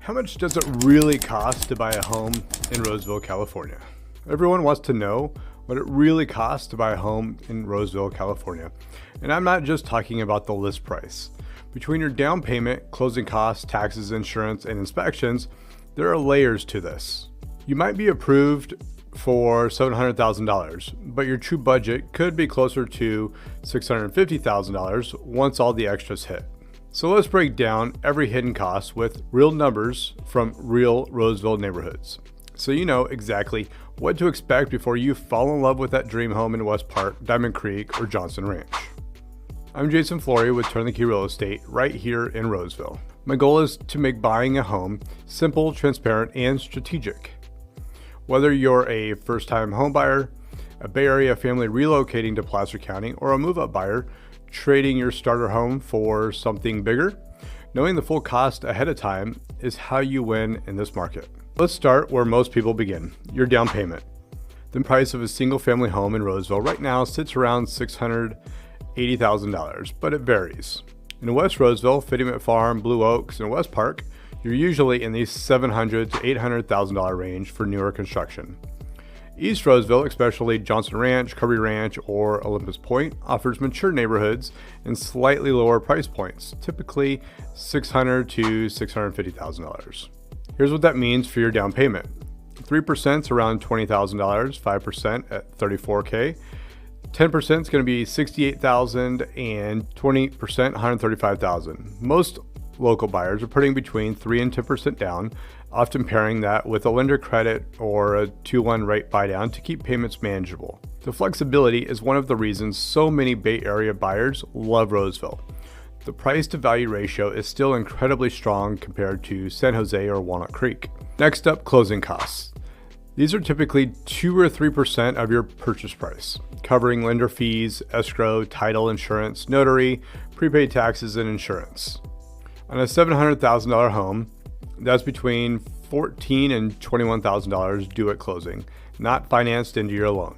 How much does it really cost to buy a home in Roseville, California? Everyone wants to know what it really costs to buy a home in Roseville, California. And I'm not just talking about the list price. Between your down payment, closing costs, taxes, insurance, and inspections, there are layers to this. You might be approved for $700,000, but your true budget could be closer to $650,000 once all the extras hit. So let's break down every hidden cost with real numbers from real Roseville neighborhoods, so you know exactly what to expect before you fall in love with that dream home in WestPark, Diamond Creek, or Johnson Ranch. I'm Jayson Flory with Turn the Key Real Estate right here in Roseville. My goal is to make buying a home simple, transparent, and strategic. Whether you're a first-time home buyer, a Bay Area family relocating to Placer County, or a move-up buyer trading your starter home for something bigger, knowing the full cost ahead of time is how you win in this market. Let's start where most people begin, your down payment. The price of a single-family home in Roseville right now sits around $680,000, but it varies. In West Roseville, Fiddyment Farm, Blue Oaks, and WestPark, you're usually in the $700,000 to $800,000 range for newer construction. East Roseville, especially Johnson Ranch, Cirby Ranch, or Olympus Point, offers mature neighborhoods and slightly lower price points, typically $600,000 to $650,000. Here's what that means for your down payment. 3% is around $20,000, 5% at $34K, 10% is going to be $68,000, and 20% $135,000. Most local buyers are putting between 3 and 10% down, often pairing that with a lender credit or a 2-1 rate buy down to keep payments manageable. The flexibility is one of the reasons so many Bay Area buyers love Roseville. The price to value ratio is still incredibly strong compared to San Jose or Walnut Creek. Next up, closing costs. These are typically 2 or 3% of your purchase price, covering lender fees, escrow, title, insurance, notary, prepaid taxes, and insurance. On a $700,000 home, that's between $14,000 and $21,000 due at closing, not financed into your loan.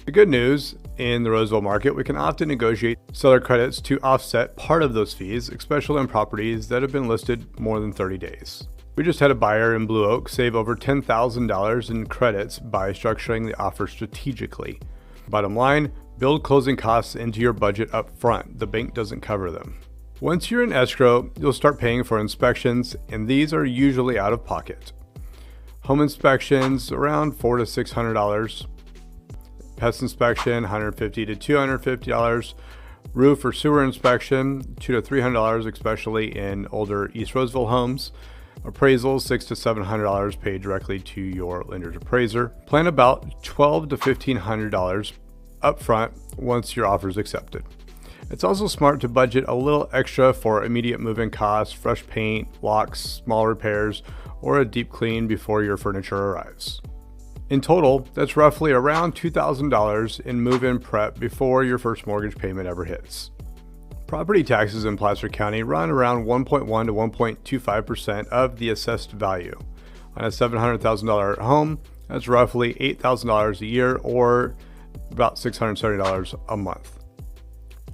The good news, in the Roseville market, we can often negotiate seller credits to offset part of those fees, especially on properties that have been listed more than 30 days. We just had a buyer in Blue Oak save over $10,000 in credits by structuring the offer strategically. Bottom line, build closing costs into your budget up front. The bank doesn't cover them. Once you're in escrow, you'll start paying for inspections, and these are usually out of pocket. Home inspections, around $400 to $600. Pest inspection, $150 to $250. Roof or sewer inspection, $200 to $300, especially in older East Roseville homes. Appraisals, $600 to $700 paid directly to your lender's appraiser. Plan about $1,200 to $1,500 upfront once your offer is accepted. It's also smart to budget a little extra for immediate move-in costs, fresh paint, locks, small repairs, or a deep clean before your furniture arrives. In total, that's roughly around $2,000 in move-in prep before your first mortgage payment ever hits. Property taxes in Placer County run around 1.1 to 1.25% of the assessed value. On a $700,000 home, that's roughly $8,000 a year or about $670 a month.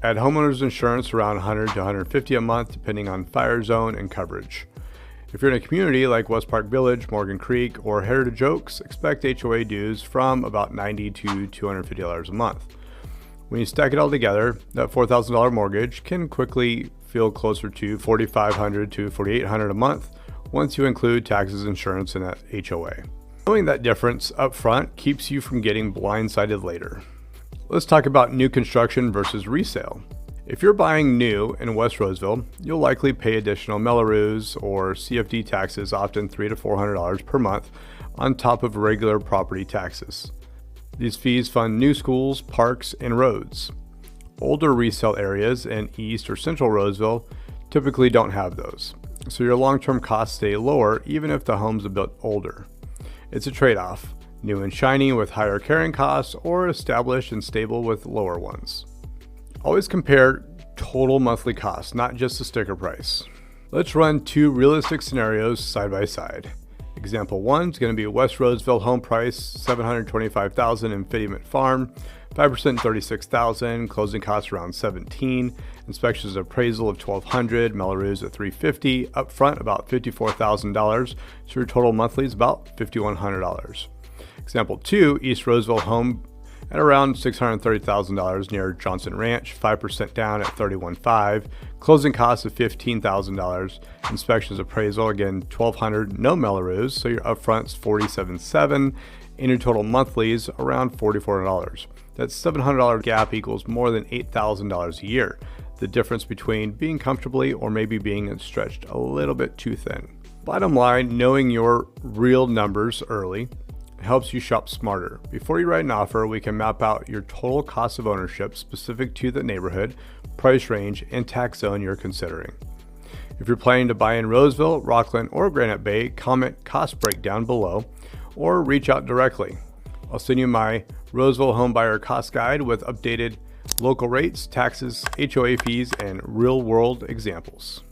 Add homeowners insurance around $100 to $150 a month, depending on fire zone and coverage. If you're in a community like WestPark Village, Morgan Creek, or Heritage Oaks, expect HOA dues from about $90 to $250 a month. When you stack it all together, that $4,000 mortgage can quickly feel closer to $4,500 to $4,800 a month once you include taxes, insurance, and that HOA. Knowing that difference up front keeps you from getting blindsided later. Let's talk about new construction versus resale. If you're buying new in West Roseville, you'll likely pay additional Mello Roos or CFD taxes, often $300 to $400 per month, on top of regular property taxes. These fees fund new schools, parks, and roads. Older resale areas in East or Central Roseville typically don't have those, so your long-term costs stay lower even if the home's a bit older. It's a trade-off. New and shiny with higher carrying costs, or established and stable with lower ones. Always compare total monthly costs, not just the sticker price. Let's run 2 realistic scenarios side by side. Example 1 is going to be West Roseville home price $725,000 in Fiddyment Farm, 5% $36,000, closing costs around $17,000, inspections and appraisal of $1,200, Mello Roos at $350, upfront about $54,000, so your total monthly is about $5,100. Example 2, East Roseville home at around $630,000 near Johnson Ranch, 5% down at $31,500, closing costs of $15,000, inspections appraisal again $1,200, no Mello Roos, so your upfront's $47,700, and your total monthlies around $4,400. That $700 gap equals more than $8,000 a year. The difference between being comfortably or maybe being stretched a little bit too thin. Bottom line, knowing your real numbers early helps you shop smarter. Before you write an offer, we can map out your total cost of ownership specific to the neighborhood, price range, and tax zone you're considering. If you're planning to buy in Roseville, Rockland, or Granite Bay, comment cost breakdown below or reach out directly. I'll send you my Roseville home buyer cost guide with updated local rates, taxes, HOA fees, and real world examples.